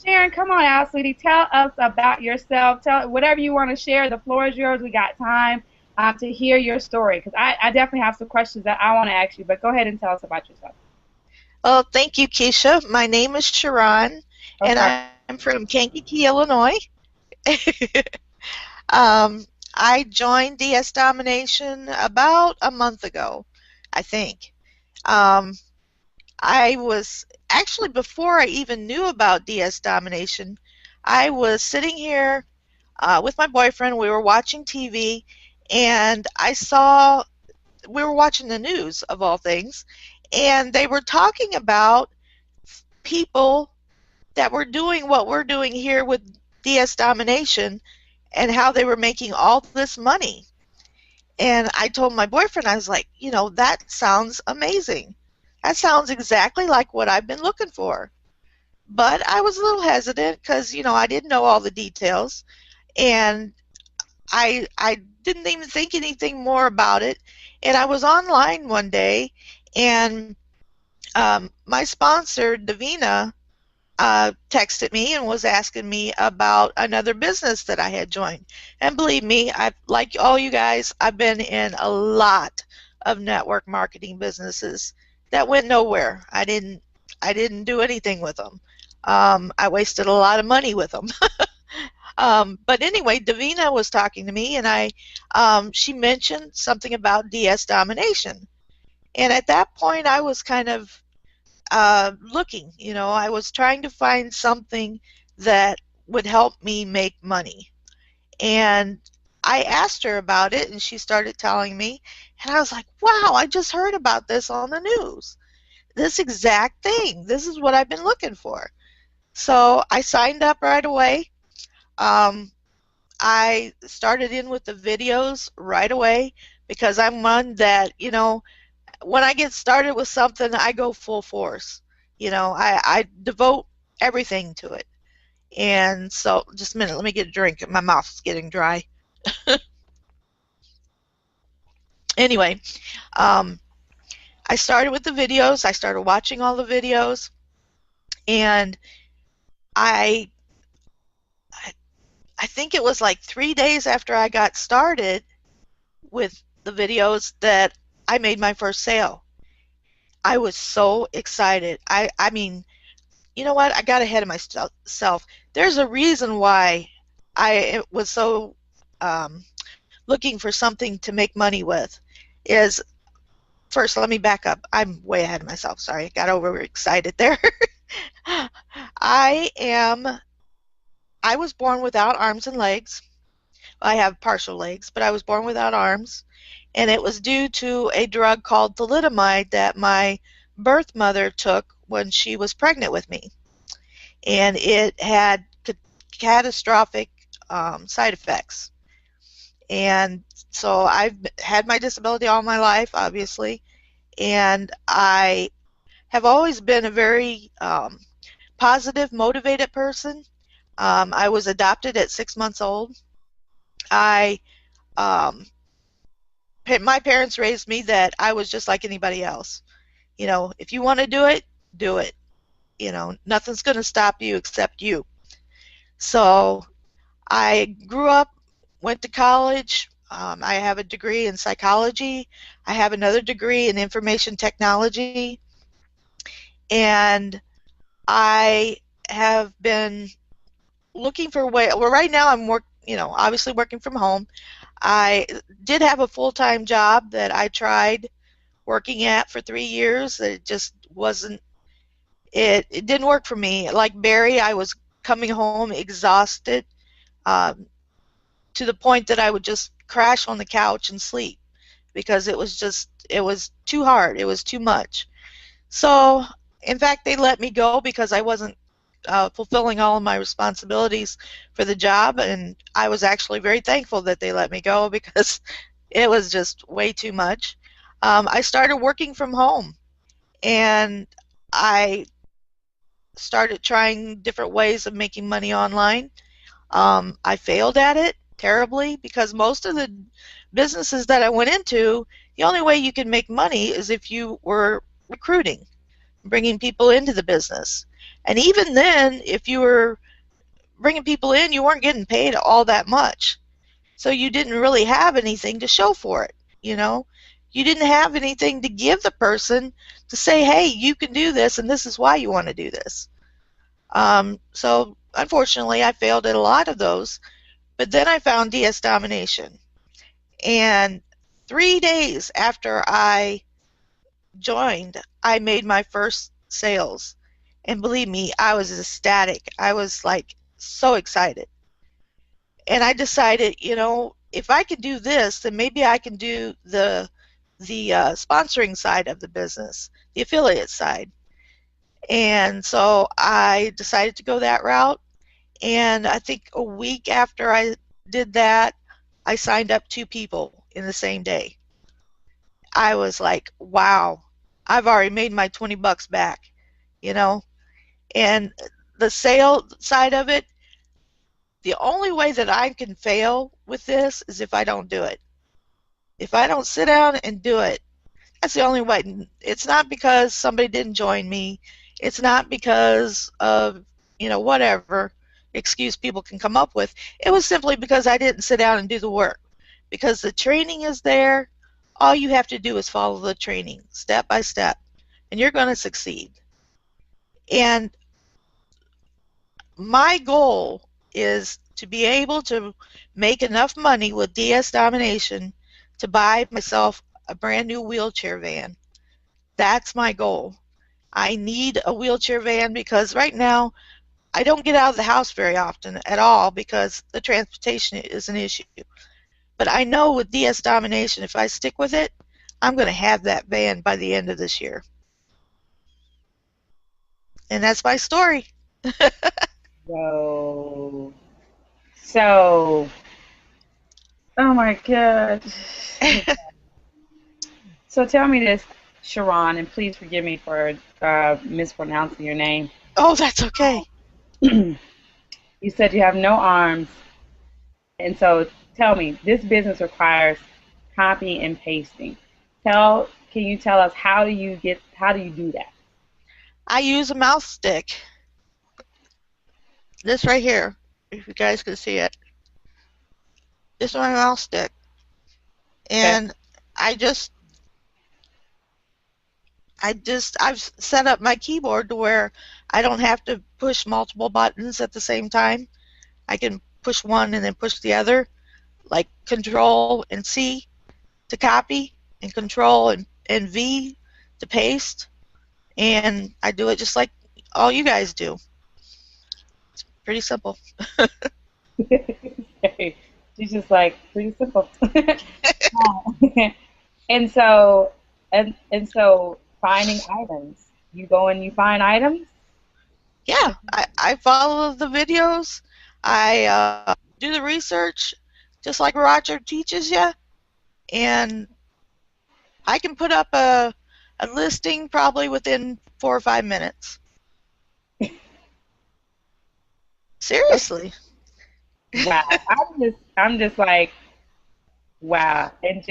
Sharon, come on out, sweetie. Tell us about yourself. Tell whatever you want to share. The floor is yours. We got time to hear your story because I definitely have some questions that I want to ask you. But go ahead and tell us about yourself. Well, thank you, Keisha. My name is Sharon, Oh, and sorry. I'm from Kankakee, Illinois. um, I joined DS Domination about a month ago, I think. Um, I was actually, before I even knew about DS Domination, I was sitting here with my boyfriend. We were watching TV, and we were watching the news, of all things, and they were talking about people that were doing what we're doing here with DS Domination and how they were making all this money. And I told my boyfriend, I was like, that sounds amazing. That sounds exactly like what I've been looking for. But I was a little hesitant because, I didn't know all the details. And I didn't even think anything more about it. And I was online one day, and my sponsor, Davina, texted me and was asking me about another business that I had joined. And believe me, like all you guys, I've been in a lot of network marketing businesses that went nowhere. I didn't do anything with them. I wasted a lot of money with them. But anyway, Davina was talking to me, and she mentioned something about DS Domination. And at that point, I was kind of looking. I was trying to find something that would help me make money. And I asked her about it, and she started telling me, and I was like, wow, I just heard about this on the news. This exact thing. This is what I've been looking for. So I signed up right away. Um, I started in with the videos right away because I'm one that, when I get started with something, I go full force. I devote everything to it. And so, just a minute, let me get a drink. My mouth's getting dry. Anyway, um, I started with the videos. I started watching all the videos, and I, I think it was like 3 days after I got started with the videos that I made my first sale. I was so excited. I mean, you know what? I got ahead of myself. There's a reason why I was so looking for something to make money with. Is first, let me back up. I'm way ahead of myself. Sorry, I got overexcited there. I am. I was born without arms and legs. I have partial legs, but I was born without arms, and it was due to a drug called thalidomide that my birth mother took when she was pregnant with me, and it had catastrophic side effects. And so I've had my disability all my life, obviously, and I have always been a very positive, motivated person. I was adopted at 6 months old. I um, my parents raised me that I was just like anybody else. If you want to do it, do it. Nothing's going to stop you except you. So I grew up, went to college. I have a degree in psychology. I have another degree in information technology. And I have been looking for a way. Well, right now obviously working from home. I did have a full-time job that I tried working at for 3 years. It just wasn't, it didn't work for me. Like Barry, I was coming home exhausted, um, to the point that I would just crash on the couch and sleep because it was too hard. It was too much. So, in fact, they let me go because I wasn't fulfilling all of my responsibilities for the job, and I was actually very thankful that they let me go because it was just way too much. I started working from home, and I started trying different ways of making money online. I failed at it terribly because most of the businesses that I went into, the only way you could make money is if you were recruiting, bringing people into the business. And even then, if you were bringing people in, you weren't getting paid all that much. So you didn't really have anything to show for it, you know? You didn't have anything to give the person to say, hey, you can do this and this is why you want to do this. So unfortunately, I failed at a lot of those. But then I found DS Domination. And 3 days after I joined, I made my first sales. And believe me, I was ecstatic. I was like so excited. And I decided, if I could do this, then maybe I can do the sponsoring side of the business, the affiliate side. And so I decided to go that route. And I think a week after I did that, I signed up 2 people in the same day. I was like, wow, I've already made my 20 bucks back, you know? And the sale side of it, the only way that I can fail with this is if I don't do it. If I don't sit down and do it, that's the only way. It's not because somebody didn't join me. It's not because of, whatever excuse people can come up with. It was simply because I didn't sit down and do the work. Because the training is there. All you have to do is follow the training step by step, and you're going to succeed. And my goal is to be able to make enough money with DS Domination to buy myself a brand new wheelchair van. That's my goal. I need a wheelchair van because right now I don't get out of the house very often at all because the transportation is an issue. But I know with DS Domination, if I stick with it, I'm going to have that van by the end of this year. And that's my story. Whoa. So, oh my God. So tell me this, Sharon, and please forgive me for mispronouncing your name. Oh, that's okay. You said you have no arms, and so tell me, this business requires copy and pasting. Can you tell us how do you do that? I use a mouse stick. This right here, if you guys can see it. This is my mouse stick. Okay. And I just I've set up my keyboard to where I don't have to push multiple buttons at the same time. I can push one and then push the other, like Control and C to copy and Control and V to paste. And I do it just like all you guys do. It's pretty simple. She's just like pretty simple. and so and so finding items. You go and you find items? Yeah, I follow the videos. I do the research just like Roger teaches you. And I can put up a listing probably within 4 or 5 minutes. Seriously. Wow. I'm just like, wow. And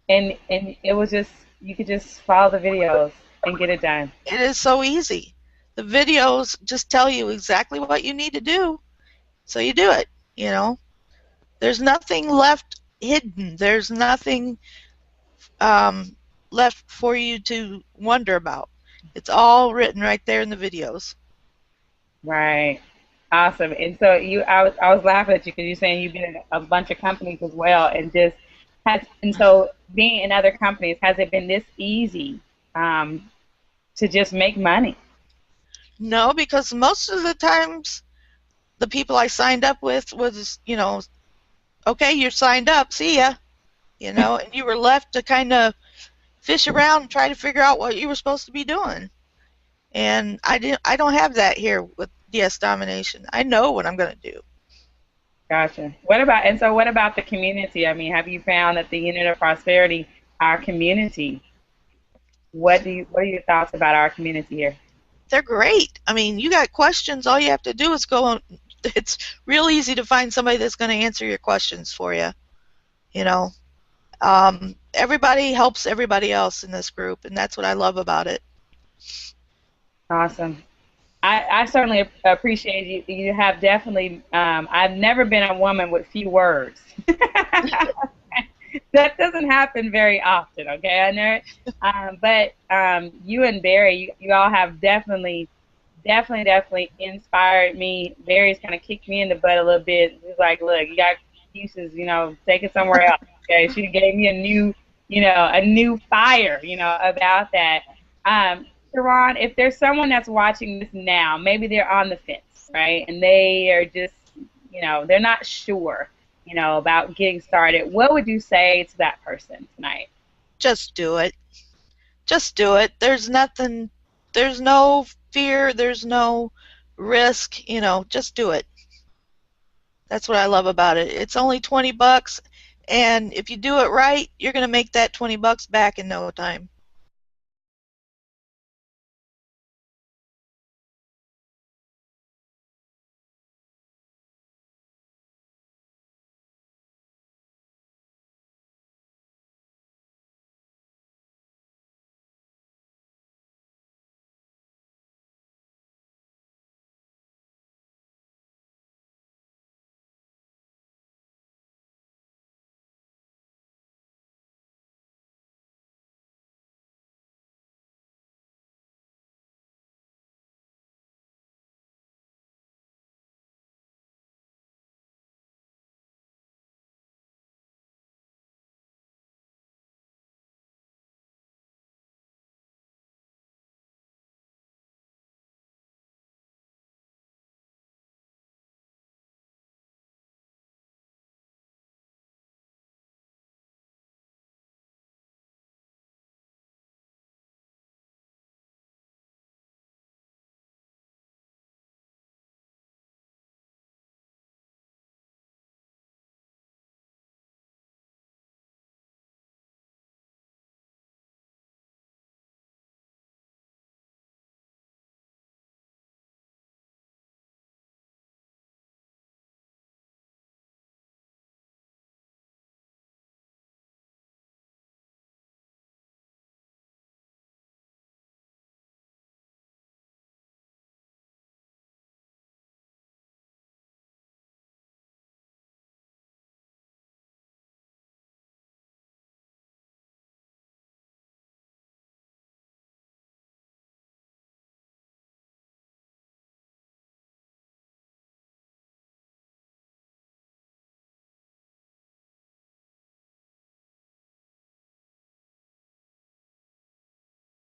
it was just you could just follow the videos and get it done. It is so easy. The videos just tell you exactly what you need to do, so you do it, you know. There's nothing left hidden. There's nothing left for you to wonder about. It's all written right there in the videos. Right. Awesome. And so I was laughing at you because you're saying you've been in a bunch of companies as well, and so being in other companies, has it been this easy um, to just make money? No, because most of the times the people I signed up with was, okay, you're signed up, see ya, and you were left to kind of fish around and try to figure out what you were supposed to be doing. And I don't have that here with DS Domination. I know what I'm going to do. Gotcha. What about the community? I mean, have you found that the unit of prosperity, our community, what are your thoughts about our community here? They're great. I mean, you got questions, all you have to do is go on. It's real easy to find somebody that's going to answer your questions for you. You know, everybody helps everybody else in this group, and that's what I love about it. Awesome. I certainly appreciate you. You have definitely. I've never been a woman with few words. That doesn't happen very often. Okay, I know it. But you and Barry, you all have definitely inspired me. Barry's kind of kicked me in the butt a little bit. He's like, look, you got excuses, take it somewhere else. Okay, she gave me a new fire, about that. Sharon, if there's someone that's watching this now, maybe they're on the fence, right? And they are just, they're not sure, about getting started. What would you say to that person tonight? Just do it. Just do it. There's nothing, there's no fear, there's no risk, just do it. That's what I love about it. It's only 20 bucks, and if you do it right, you're going to make that 20 bucks back in no time.